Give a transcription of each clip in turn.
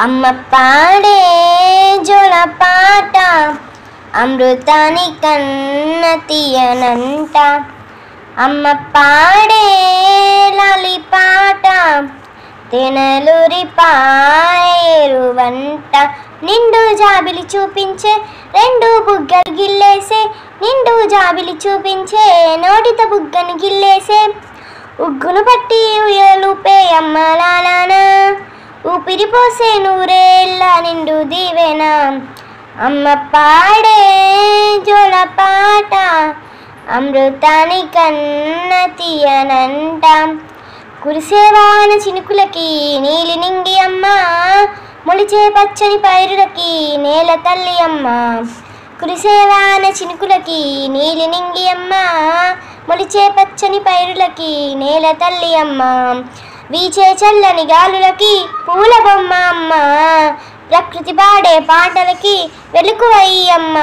అమ్మ పాడే జోలపాట అమృతాని కన్న తీయనంట. అమ్మ పాడే లాలిపాట తెనలూరి పాయరువంట. నిండు జాబిలి చూపించే రెండు బుగ్గలు గిల్లేసే, నిండు జాబిలి చూపించే నోటితో బుగ్గను గిల్లేసే, ఉగ్గును పట్టి ఉయ్యలుపే అమ్మ లాలాన, ఊపిరి పోసే నూరేళ్ళ నిండు దీవెన. అమ్మ పాడే జోలపాట అమృతాని కన్న తీయనంట. కురిసేవాన చినుకులకి నీలి నింగి అమ్మ, మొలిచే పచ్చని పైరులకి నేల తల్లి అమ్మ. కురిసేవాన చినుకులకి నీలి నింగి అమ్మ, మొలిచే పచ్చని పైరులకి నేల తల్లి అమ్మ. వీచే చల్లని గాలులకి పూల బొమ్మ అమ్మ, ప్రకృతి పాడే పాటలకి వెలుగువై అమ్మ.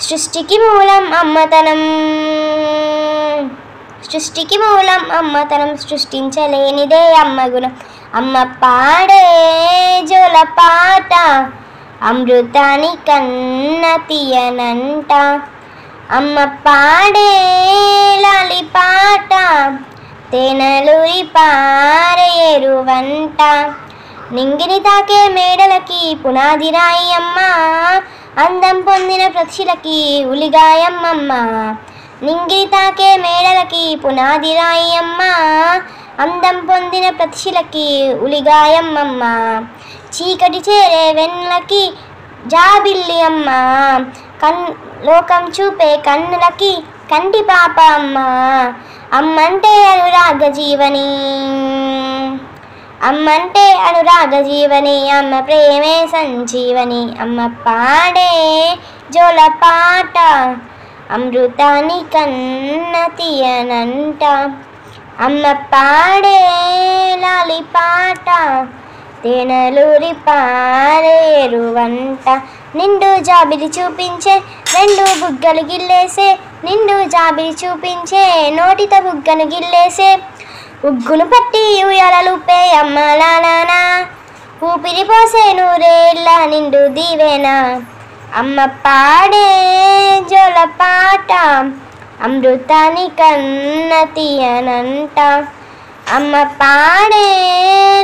సృష్టికి మూలం అమ్మతనం, సృష్టికి మూలం అమ్మతనం, సృష్టించలేనిదే అమ్మ గుణం. అమ్మ పాడే జోలపాట అమృతాని కన్న తీయనంట. అమ్మ పాడే లాలిపాట తేనెలూరి పారేరువంట. నింగిని తాకే మేడలకి పునాది రాయి అమ్మ, అందం పొందిన పక్షులకి ఉలిగాయమ్మమ్మ. నింగిని తాకే మేడలకి పునాది రాయి అమ్మ, అందం పొందిన పక్షులకి ఉలిగాయమ్మమ్మ. చీకటి చేరే వెన్నెలకి జాబిల్లి అమ్మ, లోకం చూపే కన్నులకి కంటి పాప అమ్మ. అమ్మంటే అనురాగ జీవని, అమ్మంటే అనురాగ జీవని, అమ్మ ప్రేమే సంజీవని. అమ్మ పాడే జోలపాట అమృతాని కన్న తీయనంట. అమ్మ పాడే లాలిపాట తేనెలూరి పారేరువంట. నిండు జాబిలి చూపించే రెండు బుగ్గలు గిల్లేసే, నిండు జాబిలి చూపించే నోటితో బుగ్గను గిల్లేసే, ఉగ్గును పట్టి ఉయ్యాలలుపే అమ్మ లాలాన, ఊపిరి పోసే నూరేళ్ళ నిండు దీవెన. అమ్మ పాడే జోలపాట అమృతాని కన్న తీయనంట. అమ్మ పాడే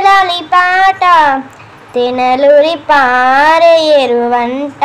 లాలిపాట తెనలూరి పారేరువంట.